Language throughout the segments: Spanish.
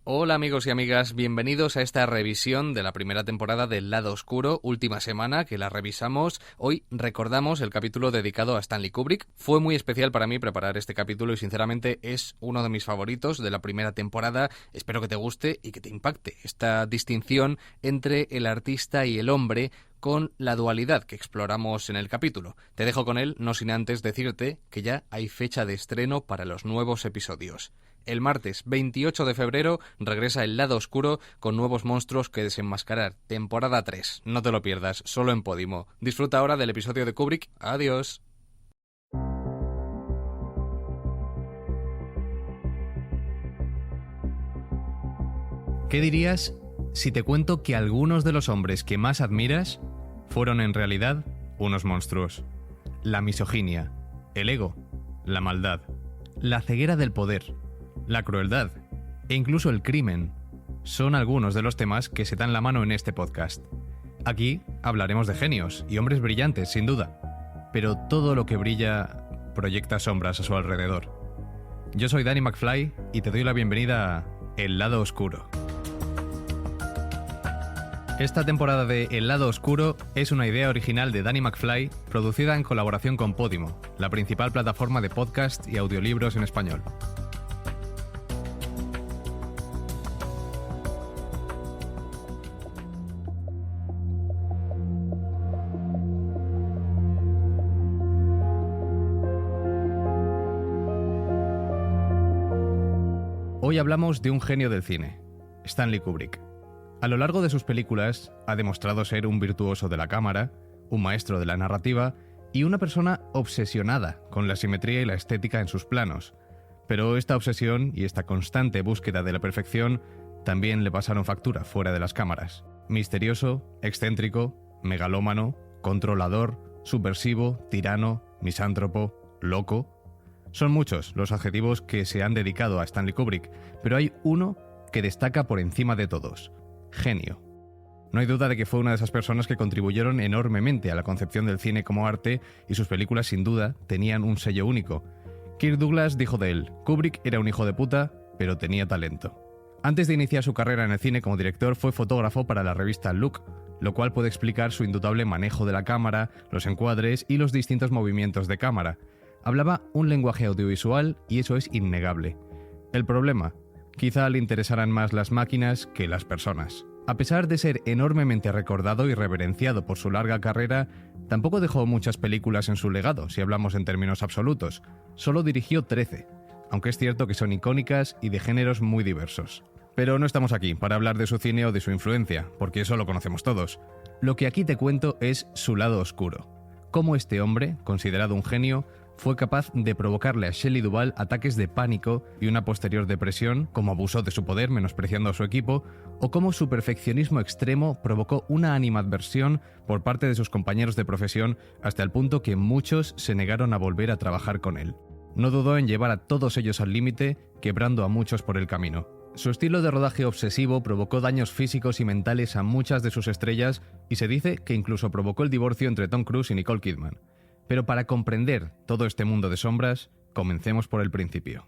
Hola amigos y amigas, bienvenidos a esta revisión de la primera temporada del Lado Oscuro, última semana que la revisamos. Hoy recordamos el capítulo dedicado a Stanley Kubrick. Fue muy especial para mí preparar este capítulo y sinceramente es uno de mis favoritos de la primera temporada. Espero que te guste y que te impacte esta distinción entre el artista y el hombre, con la dualidad que exploramos en el capítulo. Te dejo con él, no sin antes decirte que ya hay fecha de estreno para los nuevos episodios. El martes 28 de febrero regresa El Lado Oscuro con nuevos monstruos que desenmascarar. Temporada 3. No te lo pierdas, solo en Podimo. Disfruta ahora del episodio de Kubrick. Adiós. ¿Qué dirías si te cuento que algunos de los hombres que más admiras fueron en realidad unos monstruos? La misoginia, el ego, la maldad, la ceguera del poder, la crueldad e incluso el crimen son algunos de los temas que se dan la mano en este podcast. Aquí hablaremos de genios y hombres brillantes, sin duda, pero todo lo que brilla proyecta sombras a su alrededor. Yo soy Danny McFly y te doy la bienvenida a El Lado Oscuro. Esta temporada de El Lado Oscuro es una idea original de Danny McFly, producida en colaboración con Podimo, la principal plataforma de podcast y audiolibros en español. Hoy hablamos de un genio del cine, Stanley Kubrick. A lo largo de sus películas ha demostrado ser un virtuoso de la cámara, un maestro de la narrativa y una persona obsesionada con la simetría y la estética en sus planos. Pero esta obsesión y esta constante búsqueda de la perfección también le pasaron factura fuera de las cámaras. Misterioso, excéntrico, megalómano, controlador, subversivo, tirano, misántropo, loco. Son muchos los adjetivos que se han dedicado a Stanley Kubrick, pero hay uno que destaca por encima de todos: genio. No hay duda de que fue una de esas personas que contribuyeron enormemente a la concepción del cine como arte y sus películas sin duda tenían un sello único. Kirk Douglas dijo de él: Kubrick era un hijo de puta, pero tenía talento. Antes de iniciar su carrera en el cine como director fue fotógrafo para la revista Look, lo cual puede explicar su indudable manejo de la cámara, los encuadres y los distintos movimientos de cámara. Hablaba un lenguaje audiovisual y eso es innegable. El problema: quizá le interesaran más las máquinas que las personas. A pesar de ser enormemente recordado y reverenciado por su larga carrera, tampoco dejó muchas películas en su legado, si hablamos en términos absolutos. Solo dirigió 13, aunque es cierto que son icónicas y de géneros muy diversos. Pero no estamos aquí para hablar de su cine o de su influencia, porque eso lo conocemos todos. Lo que aquí te cuento es su lado oscuro. Cómo este hombre, considerado un genio, fue capaz de provocarle a Shelley Duvall ataques de pánico y una posterior depresión, cómo abusó de su poder menospreciando a su equipo, o cómo su perfeccionismo extremo provocó una animadversión por parte de sus compañeros de profesión hasta el punto que muchos se negaron a volver a trabajar con él. No dudó en llevar a todos ellos al límite, quebrando a muchos por el camino. Su estilo de rodaje obsesivo provocó daños físicos y mentales a muchas de sus estrellas y se dice que incluso provocó el divorcio entre Tom Cruise y Nicole Kidman. Pero para comprender todo este mundo de sombras, comencemos por el principio.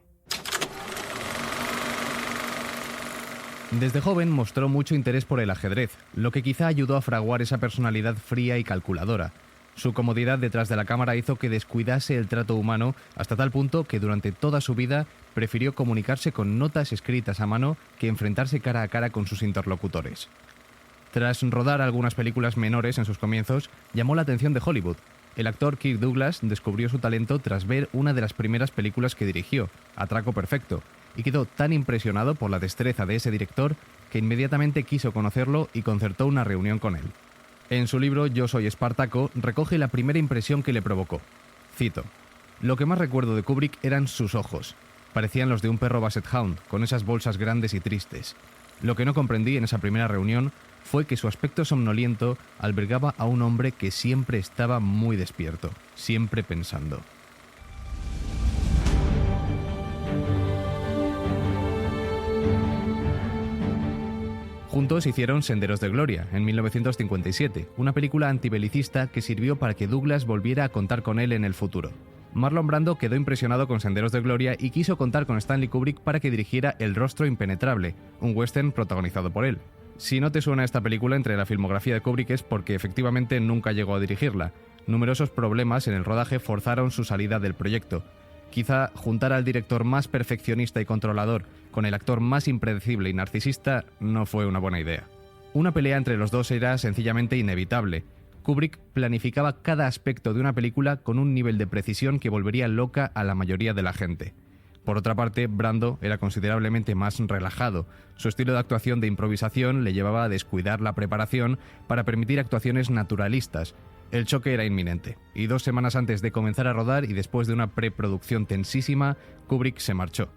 Desde joven mostró mucho interés por el ajedrez, lo que quizá ayudó a fraguar esa personalidad fría y calculadora. Su comodidad detrás de la cámara hizo que descuidase el trato humano hasta tal punto que durante toda su vida prefirió comunicarse con notas escritas a mano que enfrentarse cara a cara con sus interlocutores. Tras rodar algunas películas menores en sus comienzos, llamó la atención de Hollywood. El actor Kirk Douglas descubrió su talento tras ver una de las primeras películas que dirigió, Atraco Perfecto, y quedó tan impresionado por la destreza de ese director que inmediatamente quiso conocerlo y concertó una reunión con él. En su libro Yo soy Espartaco recoge la primera impresión que le provocó. Cito: «Lo que más recuerdo de Kubrick eran sus ojos. Parecían los de un perro Basset Hound, con esas bolsas grandes y tristes. Lo que no comprendí en esa primera reunión fue que su aspecto somnoliento albergaba a un hombre que siempre estaba muy despierto, siempre pensando». Juntos hicieron Senderos de Gloria, en 1957, una película antibelicista que sirvió para que Douglas volviera a contar con él en el futuro. Marlon Brando quedó impresionado con Senderos de Gloria y quiso contar con Stanley Kubrick para que dirigiera El rostro impenetrable, un western protagonizado por él. Si no te suena esta película entre la filmografía de Kubrick es porque efectivamente nunca llegó a dirigirla. Numerosos problemas en el rodaje forzaron su salida del proyecto. Quizá juntar al director más perfeccionista y controlador con el actor más impredecible y narcisista no fue una buena idea. Una pelea entre los dos era sencillamente inevitable. Kubrick planificaba cada aspecto de una película con un nivel de precisión que volvería loca a la mayoría de la gente. Por otra parte, Brando era considerablemente más relajado. Su estilo de actuación de improvisación le llevaba a descuidar la preparación para permitir actuaciones naturalistas. El choque era inminente, y 2 semanas antes de comenzar a rodar y después de una preproducción tensísima, Kubrick se marchó.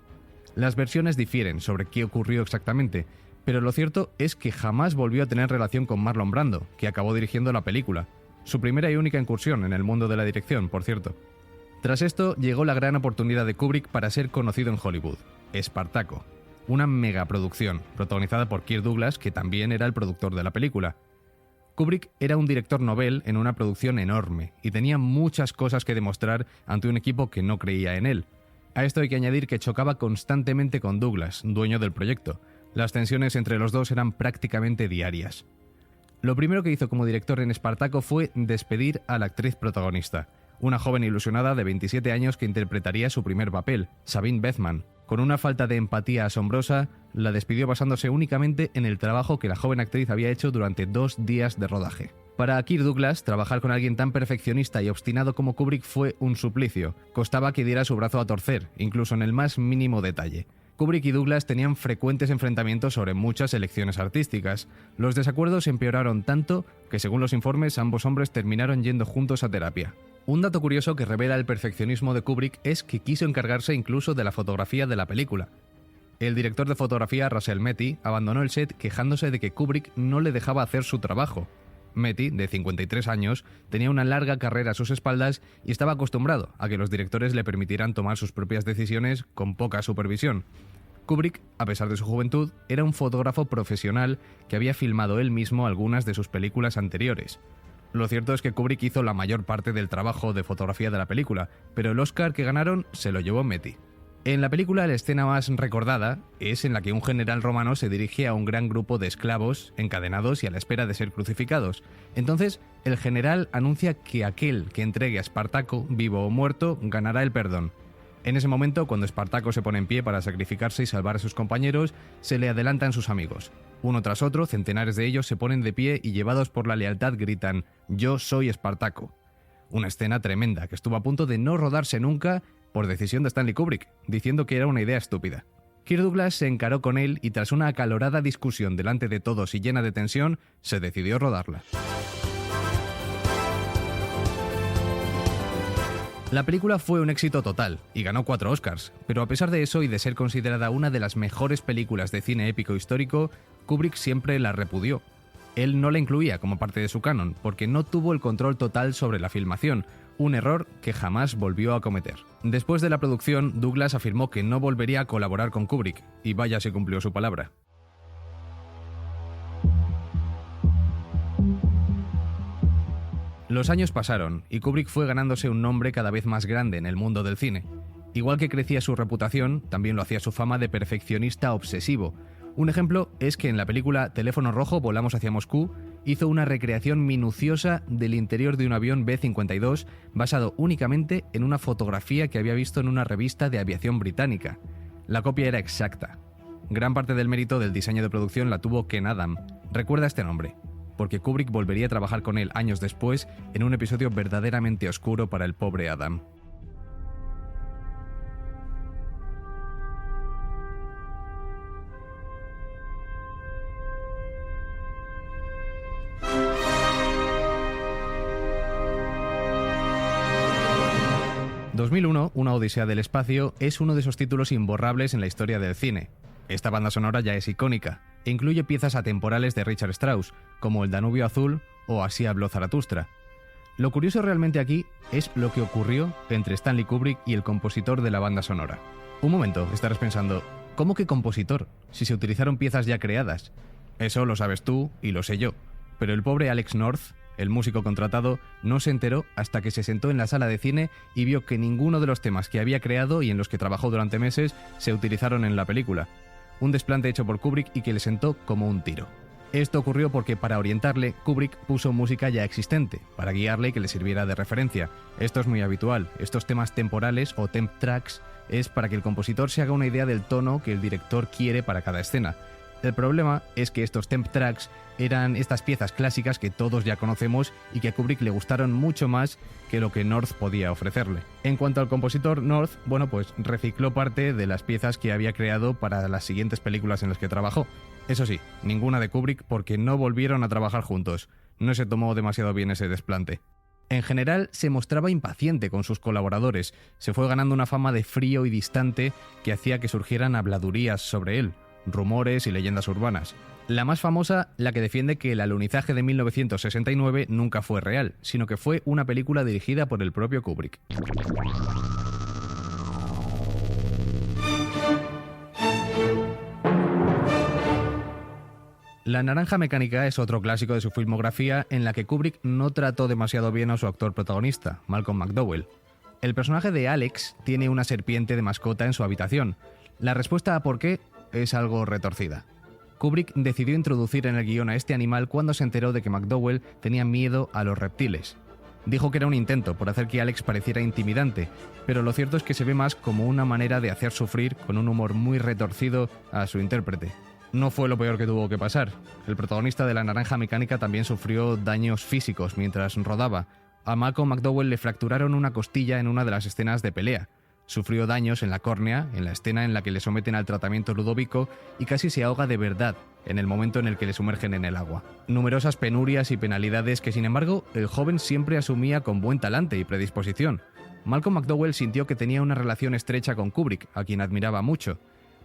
Las versiones difieren sobre qué ocurrió exactamente, pero lo cierto es que jamás volvió a tener relación con Marlon Brando, que acabó dirigiendo la película. Su primera y única incursión en el mundo de la dirección, por cierto. Tras esto, llegó la gran oportunidad de Kubrick para ser conocido en Hollywood, Espartaco, una megaproducción, protagonizada por Kirk Douglas, que también era el productor de la película. Kubrick era un director novel en una producción enorme, y tenía muchas cosas que demostrar ante un equipo que no creía en él. A esto hay que añadir que chocaba constantemente con Douglas, dueño del proyecto. Las tensiones entre los dos eran prácticamente diarias. Lo primero que hizo como director en Espartaco fue despedir a la actriz protagonista, una joven ilusionada de 27 años que interpretaría su primer papel, Sabine Bethman. Con una falta de empatía asombrosa, la despidió basándose únicamente en el trabajo que la joven actriz había hecho durante 2 días de rodaje. Para Kirk Douglas, trabajar con alguien tan perfeccionista y obstinado como Kubrick fue un suplicio. Costaba que diera su brazo a torcer, incluso en el más mínimo detalle. Kubrick y Douglas tenían frecuentes enfrentamientos sobre muchas elecciones artísticas. Los desacuerdos empeoraron tanto que, según los informes, ambos hombres terminaron yendo juntos a terapia. Un dato curioso que revela el perfeccionismo de Kubrick es que quiso encargarse incluso de la fotografía de la película. El director de fotografía, Russell Metty, abandonó el set quejándose de que Kubrick no le dejaba hacer su trabajo. Metty, de 53 años, tenía una larga carrera a sus espaldas y estaba acostumbrado a que los directores le permitieran tomar sus propias decisiones con poca supervisión. Kubrick, a pesar de su juventud, era un fotógrafo profesional que había filmado él mismo algunas de sus películas anteriores. Lo cierto es que Kubrick hizo la mayor parte del trabajo de fotografía de la película, pero el Oscar que ganaron se lo llevó Metty. En la película, la escena más recordada es en la que un general romano se dirige a un gran grupo de esclavos encadenados y a la espera de ser crucificados. Entonces, el general anuncia que aquel que entregue a Espartaco, vivo o muerto, ganará el perdón. En ese momento, cuando Espartaco se pone en pie para sacrificarse y salvar a sus compañeros, se le adelantan sus amigos. Uno tras otro, centenares de ellos se ponen de pie y, llevados por la lealtad, gritan «Yo soy Espartaco». Una escena tremenda que estuvo a punto de no rodarse nunca por decisión de Stanley Kubrick, diciendo que era una idea estúpida. Kirk Douglas se encaró con él y, tras una acalorada discusión delante de todos y llena de tensión, se decidió rodarla. La película fue un éxito total y ganó 4 Oscars, pero a pesar de eso y de ser considerada una de las mejores películas de cine épico histórico, Kubrick siempre la repudió. Él no la incluía como parte de su canon porque no tuvo el control total sobre la filmación, un error que jamás volvió a cometer. Después de la producción, Douglas afirmó que no volvería a colaborar con Kubrick, y vaya si cumplió su palabra. Los años pasaron y Kubrick fue ganándose un nombre cada vez más grande en el mundo del cine. Igual que crecía su reputación, también lo hacía su fama de perfeccionista obsesivo. Un ejemplo es que en la película Teléfono Rojo, Volamos hacia Moscú, hizo una recreación minuciosa del interior de un avión B-52 basado únicamente en una fotografía que había visto en una revista de aviación británica. La copia era exacta. Gran parte del mérito del diseño de producción la tuvo Ken Adam. Recuerda este nombre, porque Kubrick volvería a trabajar con él años después en un episodio verdaderamente oscuro para el pobre Adam. «2001, una odisea del espacio» es uno de esos títulos imborrables en la historia del cine. Esta banda sonora ya es icónica e incluye piezas atemporales de Richard Strauss, como El Danubio Azul o Así habló Zaratustra. Lo curioso realmente aquí es lo que ocurrió entre Stanley Kubrick y el compositor de la banda sonora. Un momento, estarás pensando, ¿cómo que compositor? Si se utilizaron piezas ya creadas. Eso lo sabes tú y lo sé yo, pero el pobre Alex North, el músico contratado, no se enteró hasta que se sentó en la sala de cine y vio que ninguno de los temas que había creado y en los que trabajó durante meses se utilizaron en la película. Un desplante hecho por Kubrick y que le sentó como un tiro. Esto ocurrió porque para orientarle, Kubrick puso música ya existente, para guiarle y que le sirviera de referencia. Esto es muy habitual. Estos temas temporales o temp tracks es para que el compositor se haga una idea del tono que el director quiere para cada escena. El problema es que estos temp tracks eran estas piezas clásicas que todos ya conocemos y que a Kubrick le gustaron mucho más que lo que North podía ofrecerle. En cuanto al compositor, North, pues recicló parte de las piezas que había creado para las siguientes películas en las que trabajó. Eso sí, ninguna de Kubrick porque no volvieron a trabajar juntos. No se tomó demasiado bien ese desplante. En general, se mostraba impaciente con sus colaboradores. Se fue ganando una fama de frío y distante que hacía que surgieran habladurías sobre él, rumores y leyendas urbanas. La más famosa, la que defiende que el alunizaje de 1969 nunca fue real, sino que fue una película dirigida por el propio Kubrick. La Naranja Mecánica es otro clásico de su filmografía en la que Kubrick no trató demasiado bien a su actor protagonista, Malcolm McDowell. El personaje de Alex tiene una serpiente de mascota en su habitación. La respuesta a por qué es algo retorcida. Kubrick decidió introducir en el guión a este animal cuando se enteró de que McDowell tenía miedo a los reptiles. Dijo que era un intento por hacer que Alex pareciera intimidante, pero lo cierto es que se ve más como una manera de hacer sufrir con un humor muy retorcido a su intérprete. No fue lo peor que tuvo que pasar. El protagonista de La Naranja Mecánica también sufrió daños físicos mientras rodaba. A Malcolm McDowell le fracturaron una costilla en una de las escenas de pelea. Sufrió daños en la córnea, en la escena en la que le someten al tratamiento Ludovico y casi se ahoga de verdad en el momento en el que le sumergen en el agua. Numerosas penurias y penalidades que, sin embargo, el joven siempre asumía con buen talante y predisposición. Malcolm McDowell sintió que tenía una relación estrecha con Kubrick, a quien admiraba mucho.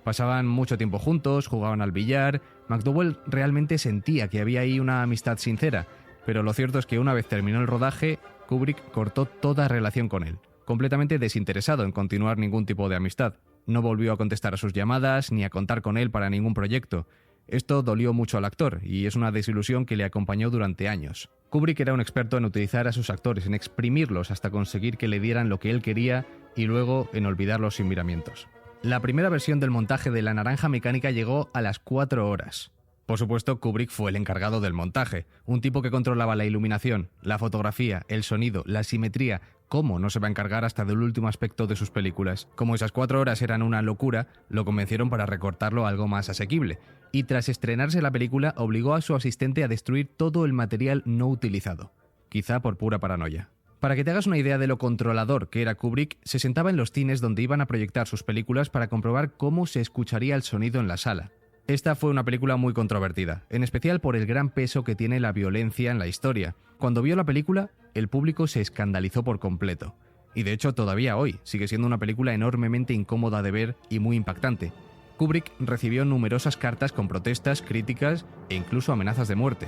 Pasaban mucho tiempo juntos, jugaban al billar. McDowell realmente sentía que había ahí una amistad sincera, pero lo cierto es que una vez terminó el rodaje, Kubrick cortó toda relación con él, completamente desinteresado en continuar ningún tipo de amistad. No volvió a contestar a sus llamadas ni a contar con él para ningún proyecto. Esto dolió mucho al actor y es una desilusión que le acompañó durante años. Kubrick era un experto en utilizar a sus actores, en exprimirlos hasta conseguir que le dieran lo que él quería y luego en olvidarlos sin miramientos. La primera versión del montaje de La Naranja Mecánica llegó a las 4 horas. Por supuesto, Kubrick fue el encargado del montaje, un tipo que controlaba la iluminación, la fotografía, el sonido, la simetría. ¿Cómo no se va a encargar hasta del último aspecto de sus películas? Como esas 4 horas eran una locura, lo convencieron para recortarlo a algo más asequible. Y tras estrenarse la película, obligó a su asistente a destruir todo el material no utilizado, quizá por pura paranoia. Para que te hagas una idea de lo controlador que era Kubrick, se sentaba en los cines donde iban a proyectar sus películas para comprobar cómo se escucharía el sonido en la sala. Esta fue una película muy controvertida, en especial por el gran peso que tiene la violencia en la historia. Cuando vio la película, el público se escandalizó por completo. Y de hecho, todavía hoy, sigue siendo una película enormemente incómoda de ver y muy impactante. Kubrick recibió numerosas cartas con protestas, críticas e incluso amenazas de muerte,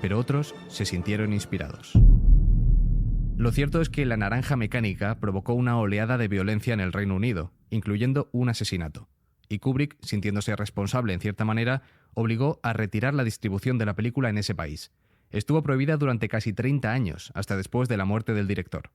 pero otros se sintieron inspirados. Lo cierto es que La Naranja Mecánica provocó una oleada de violencia en el Reino Unido, incluyendo un asesinato. Y Kubrick, sintiéndose responsable en cierta manera, obligó a retirar la distribución de la película en ese país. Estuvo prohibida durante casi 30 años, hasta después de la muerte del director.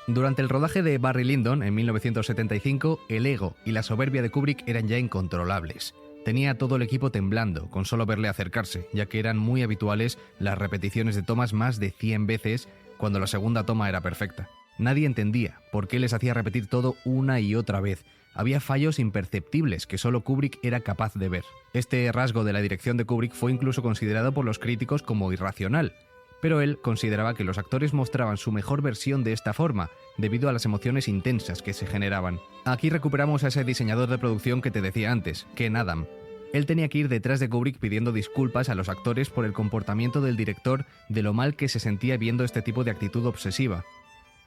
Durante el rodaje de Barry Lyndon en 1975, el ego y la soberbia de Kubrick eran ya incontrolables. Tenía a todo el equipo temblando con solo verle acercarse, ya que eran muy habituales las repeticiones de tomas más de 100 veces cuando la segunda toma era perfecta. Nadie entendía por qué les hacía repetir todo una y otra vez. Había fallos imperceptibles que solo Kubrick era capaz de ver. Este rasgo de la dirección de Kubrick fue incluso considerado por los críticos como irracional, pero él consideraba que los actores mostraban su mejor versión de esta forma, debido a las emociones intensas que se generaban. Aquí recuperamos a ese diseñador de producción que te decía antes, Ken Adam. Él tenía que ir detrás de Kubrick pidiendo disculpas a los actores por el comportamiento del director, de lo mal que se sentía viendo este tipo de actitud obsesiva.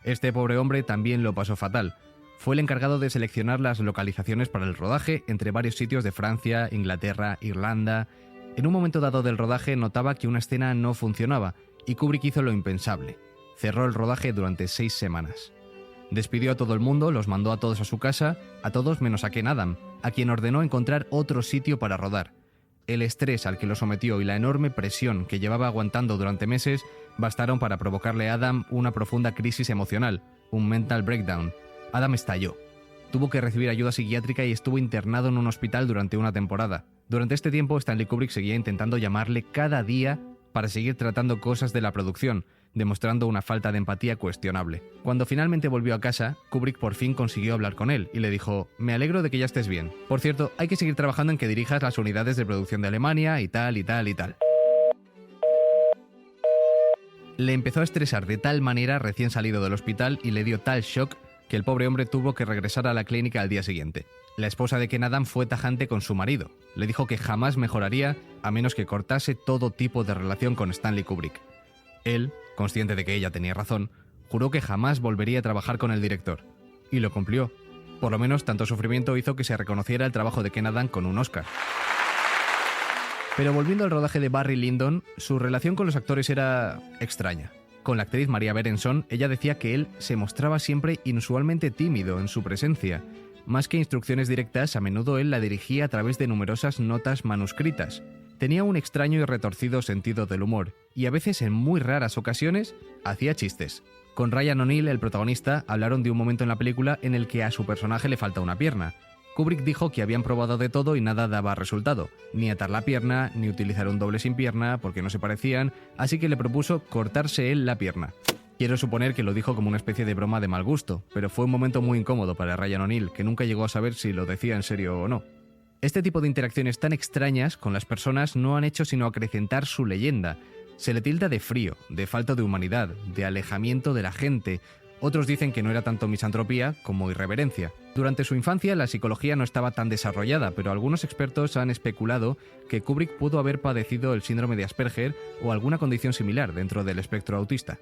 Este pobre hombre también lo pasó fatal. Fue el encargado de seleccionar las localizaciones para el rodaje entre varios sitios de Francia, Inglaterra, Irlanda. En un momento dado del rodaje notaba que una escena no funcionaba, y Kubrick hizo lo impensable. Cerró el rodaje durante 6 semanas. Despidió a todo el mundo, los mandó a todos a su casa, a todos menos a Ken Adam, a quien ordenó encontrar otro sitio para rodar. El estrés al que lo sometió y la enorme presión que llevaba aguantando durante meses bastaron para provocarle a Adam una profunda crisis emocional, un mental breakdown. Adam estalló. Tuvo que recibir ayuda psiquiátrica y estuvo internado en un hospital durante una temporada. Durante este tiempo, Stanley Kubrick seguía intentando llamarle cada día para seguir tratando cosas de la producción, demostrando una falta de empatía cuestionable. Cuando finalmente volvió a casa, Kubrick por fin consiguió hablar con él y le dijo: «Me alegro de que ya estés bien. Por cierto, hay que seguir trabajando en que dirijas las unidades de producción de Alemania y tal y tal y tal». Le empezó a estresar de tal manera recién salido del hospital y le dio tal shock que el pobre hombre tuvo que regresar a la clínica al día siguiente. La esposa de Ken Adam fue tajante con su marido. Le dijo que jamás mejoraría a menos que cortase todo tipo de relación con Stanley Kubrick. Él, consciente de que ella tenía razón, juró que jamás volvería a trabajar con el director. Y lo cumplió. Por lo menos tanto sufrimiento hizo que se reconociera el trabajo de Ken Adam con un Oscar. Pero volviendo al rodaje de Barry Lyndon, su relación con los actores era extraña. Con la actriz Maria Berenson, ella decía que él se mostraba siempre inusualmente tímido en su presencia. Más que instrucciones directas, a menudo él la dirigía a través de numerosas notas manuscritas. Tenía un extraño y retorcido sentido del humor, y a veces, en muy raras ocasiones, hacía chistes. Con Ryan O'Neal, el protagonista, hablaron de un momento en la película en el que a su personaje le falta una pierna. Kubrick dijo que habían probado de todo y nada daba resultado, ni atar la pierna, ni utilizar un doble sin pierna, porque no se parecían, así que le propuso cortarse él la pierna. Quiero suponer que lo dijo como una especie de broma de mal gusto, pero fue un momento muy incómodo para Ryan O'Neal, que nunca llegó a saber si lo decía en serio o no. Este tipo de interacciones tan extrañas con las personas no han hecho sino acrecentar su leyenda. Se le tilda de frío, de falta de humanidad, de alejamiento de la gente. Otros dicen que no era tanto misantropía como irreverencia. Durante su infancia la psicología no estaba tan desarrollada, pero algunos expertos han especulado que Kubrick pudo haber padecido el síndrome de Asperger o alguna condición similar dentro del espectro autista.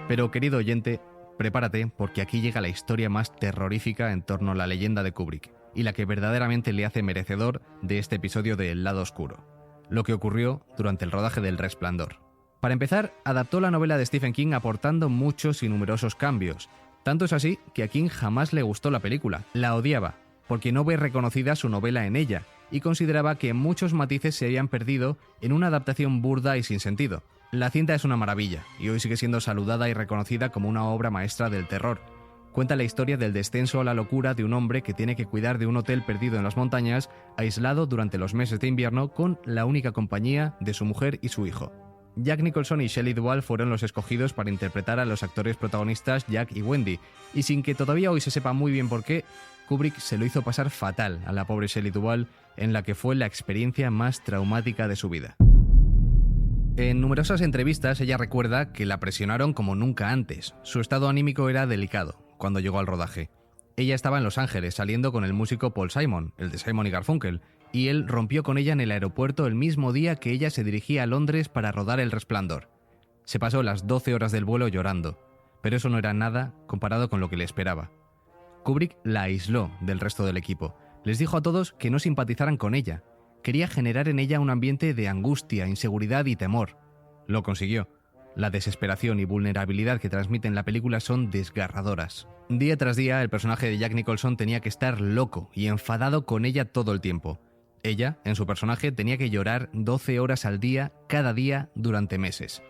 Pero, querido oyente, prepárate porque aquí llega la historia más terrorífica en torno a la leyenda de Kubrick y la que verdaderamente le hace merecedor de este episodio de El lado oscuro, lo que ocurrió durante el rodaje del Resplandor. Para empezar, adaptó la novela de Stephen King aportando muchos y numerosos cambios. Tanto es así que a King jamás le gustó la película, la odiaba, porque no ve reconocida su novela en ella y consideraba que muchos matices se habían perdido en una adaptación burda y sin sentido. La cinta es una maravilla y hoy sigue siendo saludada y reconocida como una obra maestra del terror. Cuenta la historia del descenso a la locura de un hombre que tiene que cuidar de un hotel perdido en las montañas, aislado durante los meses de invierno con la única compañía de su mujer y su hijo. Jack Nicholson y Shelley Duvall fueron los escogidos para interpretar a los actores protagonistas Jack y Wendy, y sin que todavía hoy se sepa muy bien por qué, Kubrick se lo hizo pasar fatal a la pobre Shelley Duvall en la que fue la experiencia más traumática de su vida. En numerosas entrevistas ella recuerda que la presionaron como nunca antes. Su estado anímico era delicado cuando llegó al rodaje. Ella estaba en Los Ángeles saliendo con el músico Paul Simon, el de Simon y Garfunkel, y él rompió con ella en el aeropuerto el mismo día que ella se dirigía a Londres para rodar El Resplandor. Se pasó las 12 horas del vuelo llorando, pero eso no era nada comparado con lo que le esperaba. Kubrick la aisló del resto del equipo. Les dijo a todos que no simpatizaran con ella. Quería generar en ella un ambiente de angustia, inseguridad y temor. Lo consiguió. La desesperación y vulnerabilidad que transmite en la película son desgarradoras. Día tras día, el personaje de Jack Nicholson tenía que estar loco y enfadado con ella todo el tiempo. Ella, en su personaje, tenía que llorar 12 horas al día, cada día, durante meses.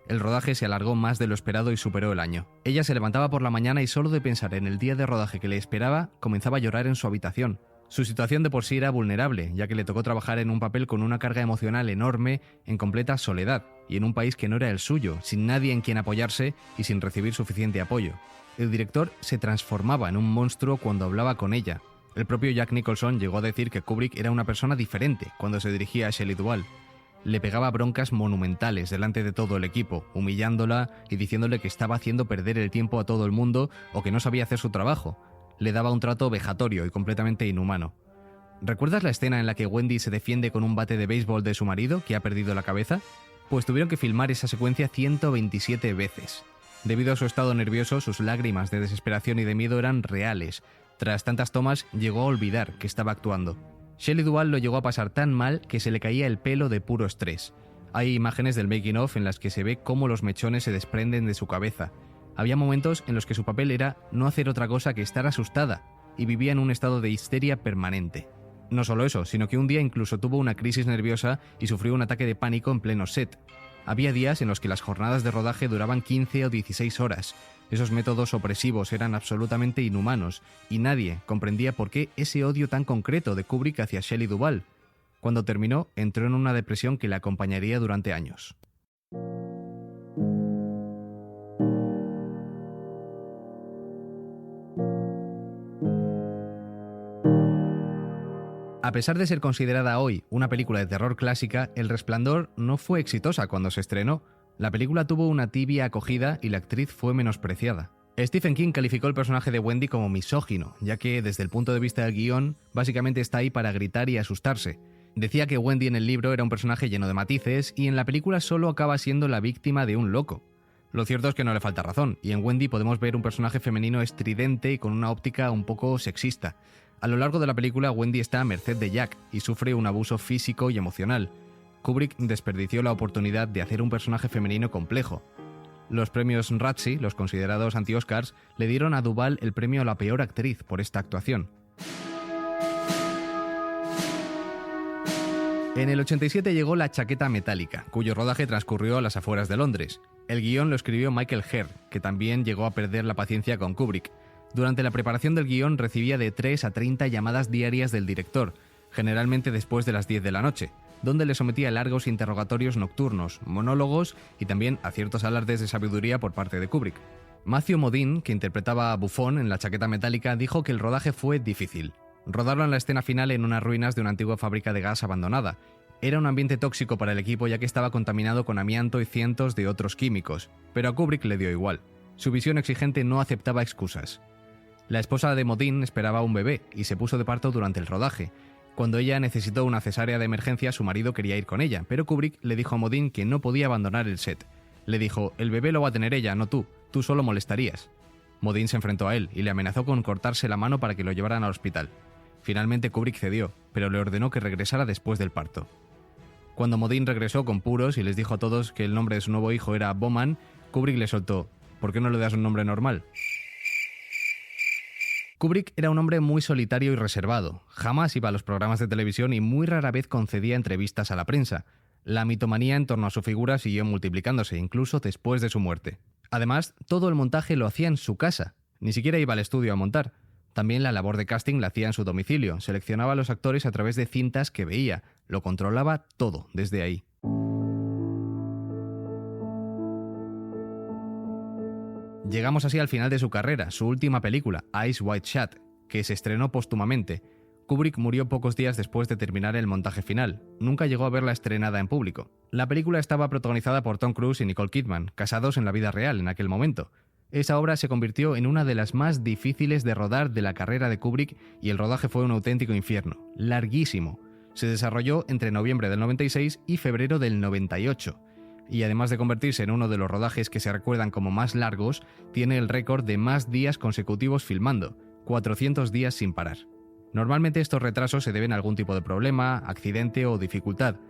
El rodaje se alargó más de lo esperado y superó el año. Ella se levantaba por la mañana y solo de pensar en el día de rodaje que le esperaba, comenzaba a llorar en su habitación. Su situación de por sí era vulnerable, ya que le tocó trabajar en un papel con una carga emocional enorme, en completa soledad, y en un país que no era el suyo, sin nadie en quien apoyarse y sin recibir suficiente apoyo. El director se transformaba en un monstruo cuando hablaba con ella. El propio Jack Nicholson llegó a decir que Kubrick era una persona diferente cuando se dirigía a Shelley Duvall. Le pegaba broncas monumentales delante de todo el equipo, humillándola y diciéndole que estaba haciendo perder el tiempo a todo el mundo o que no sabía hacer su trabajo. Le daba un trato vejatorio y completamente inhumano. ¿Recuerdas la escena en la que Wendy se defiende con un bate de béisbol de su marido, que ha perdido la cabeza? Pues tuvieron que filmar esa secuencia 127 veces. Debido a su estado nervioso, sus lágrimas de desesperación y de miedo eran reales. Tras tantas tomas, llegó a olvidar que estaba actuando. Shelley Duvall lo llegó a pasar tan mal que se le caía el pelo de puro estrés. Hay imágenes del making of en las que se ve cómo los mechones se desprenden de su cabeza. Había momentos en los que su papel era no hacer otra cosa que estar asustada, y vivía en un estado de histeria permanente. No solo eso, sino que un día incluso tuvo una crisis nerviosa y sufrió un ataque de pánico en pleno set. Había días en los que las jornadas de rodaje duraban 15 o 16 horas. Esos métodos opresivos eran absolutamente inhumanos, y nadie comprendía por qué ese odio tan concreto de Kubrick hacia Shelley Duvall. Cuando terminó, entró en una depresión que le acompañaría durante años. A pesar de ser considerada hoy una película de terror clásica, El Resplandor no fue exitosa cuando se estrenó. La película tuvo una tibia acogida y la actriz fue menospreciada. Stephen King calificó el personaje de Wendy como misógino, ya que desde el punto de vista del guión, básicamente está ahí para gritar y asustarse. Decía que Wendy en el libro era un personaje lleno de matices y en la película solo acaba siendo la víctima de un loco. Lo cierto es que no le falta razón, y en Wendy podemos ver un personaje femenino estridente y con una óptica un poco sexista. A lo largo de la película, Wendy está a merced de Jack y sufre un abuso físico y emocional. Kubrick desperdició la oportunidad de hacer un personaje femenino complejo. Los premios Razzie, los considerados anti-Oscars, le dieron a Duvall el premio a la peor actriz por esta actuación. En el 87 llegó La chaqueta metálica, cuyo rodaje transcurrió a las afueras de Londres. El guión lo escribió Michael Herr, que también llegó a perder la paciencia con Kubrick. Durante la preparación del guión recibía de 3 a 30 llamadas diarias del director, generalmente después de las 10 de la noche, donde le sometía a largos interrogatorios nocturnos, monólogos y también a ciertos alardes de sabiduría por parte de Kubrick. Matthew Modine, que interpretaba a Buffon en La chaqueta metálica, dijo que el rodaje fue difícil. Rodaron la escena final en unas ruinas de una antigua fábrica de gas abandonada. Era un ambiente tóxico para el equipo ya que estaba contaminado con amianto y cientos de otros químicos, pero a Kubrick le dio igual. Su visión exigente no aceptaba excusas. La esposa de Modine esperaba un bebé y se puso de parto durante el rodaje. Cuando ella necesitó una cesárea de emergencia, su marido quería ir con ella, pero Kubrick le dijo a Modine que no podía abandonar el set. Le dijo: el bebé lo va a tener ella, no tú solo molestarías. Modine se enfrentó a él y le amenazó con cortarse la mano para que lo llevaran al hospital. Finalmente Kubrick cedió, pero le ordenó que regresara después del parto. Cuando Modine regresó con puros y les dijo a todos que el nombre de su nuevo hijo era Bowman, Kubrick le soltó: ¿por qué no le das un nombre normal? Kubrick era un hombre muy solitario y reservado. Jamás iba a los programas de televisión y muy rara vez concedía entrevistas a la prensa. La mitomanía en torno a su figura siguió multiplicándose, incluso después de su muerte. Además, todo el montaje lo hacía en su casa. Ni siquiera iba al estudio a montar. También la labor de casting la hacía en su domicilio. Seleccionaba a los actores a través de cintas que veía. Lo controlaba todo desde ahí. Llegamos así al final de su carrera, su última película, Eyes Wide Shut, que se estrenó póstumamente. Kubrick murió pocos días después de terminar el montaje final. Nunca llegó a verla estrenada en público. La película estaba protagonizada por Tom Cruise y Nicole Kidman, casados en la vida real en aquel momento. Esa obra se convirtió en una de las más difíciles de rodar de la carrera de Kubrick y el rodaje fue un auténtico infierno, larguísimo. Se desarrolló entre noviembre del 96 y febrero del 98. Y además de convertirse en uno de los rodajes que se recuerdan como más largos, tiene el récord de más días consecutivos filmando, 400 días sin parar. Normalmente estos retrasos se deben a algún tipo de problema, accidente o dificultad.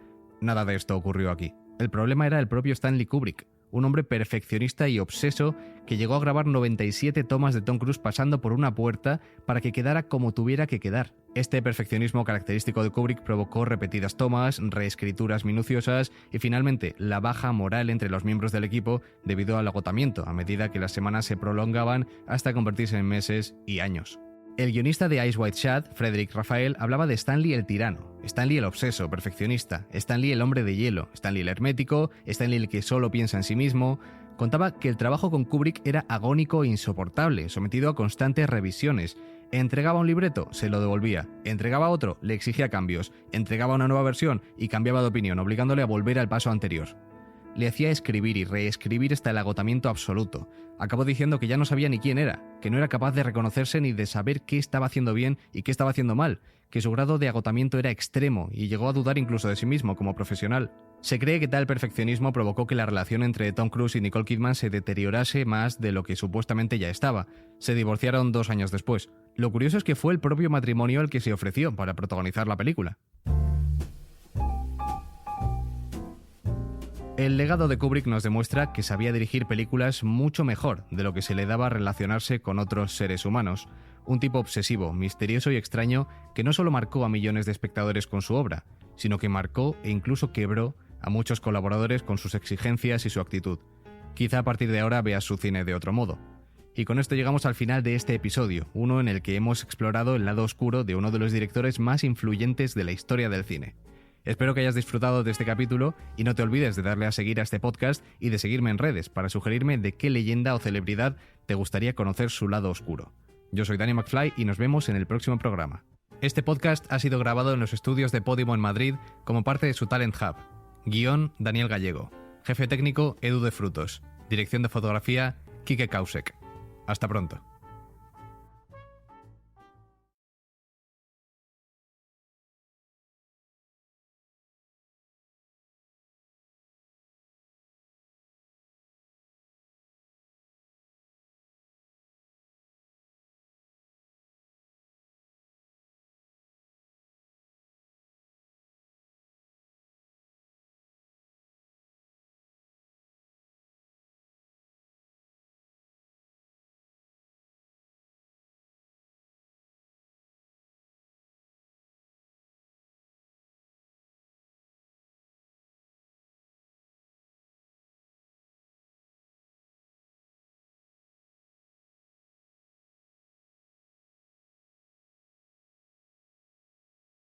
Nada de esto ocurrió aquí. El problema era el propio Stanley Kubrick, un hombre perfeccionista y obseso que llegó a grabar 97 tomas de Tom Cruise pasando por una puerta para que quedara como tuviera que quedar. Este perfeccionismo característico de Kubrick provocó repetidas tomas, reescrituras minuciosas y finalmente la baja moral entre los miembros del equipo debido al agotamiento a medida que las semanas se prolongaban hasta convertirse en meses y años. El guionista de Eyes Wide Shut, Frederick Raphael, hablaba de Stanley el tirano, Stanley el obseso, perfeccionista, Stanley el hombre de hielo, Stanley el hermético, Stanley el que solo piensa en sí mismo. Contaba que el trabajo con Kubrick era agónico e insoportable, sometido a constantes revisiones. Entregaba un libreto, se lo devolvía. Entregaba otro, le exigía cambios. Entregaba una nueva versión y cambiaba de opinión, obligándole a volver al paso anterior. Le hacía escribir y reescribir hasta el agotamiento absoluto. Acabó diciendo que ya no sabía ni quién era, que no era capaz de reconocerse ni de saber qué estaba haciendo bien y qué estaba haciendo mal, que su grado de agotamiento era extremo y llegó a dudar incluso de sí mismo como profesional. Se cree que tal perfeccionismo provocó que la relación entre Tom Cruise y Nicole Kidman se deteriorase más de lo que supuestamente ya estaba. Se divorciaron 2 años después. Lo curioso es que fue el propio matrimonio el que se ofreció para protagonizar la película. El legado de Kubrick nos demuestra que sabía dirigir películas mucho mejor de lo que se le daba a relacionarse con otros seres humanos. Un tipo obsesivo, misterioso y extraño que no solo marcó a millones de espectadores con su obra, sino que marcó e incluso quebró a muchos colaboradores con sus exigencias y su actitud. Quizá a partir de ahora veas su cine de otro modo. Y con esto llegamos al final de este episodio, uno en el que hemos explorado el lado oscuro de uno de los directores más influyentes de la historia del cine. Espero que hayas disfrutado de este capítulo y no te olvides de darle a seguir a este podcast y de seguirme en redes para sugerirme de qué leyenda o celebridad te gustaría conocer su lado oscuro. Yo soy Danny McFly y nos vemos en el próximo programa. Este podcast ha sido grabado en los estudios de Podimo en Madrid como parte de su Talent Hub. Guión, Daniel Gallego. Jefe técnico, Edu de Frutos. Dirección de fotografía, Quique Kausek. Hasta pronto.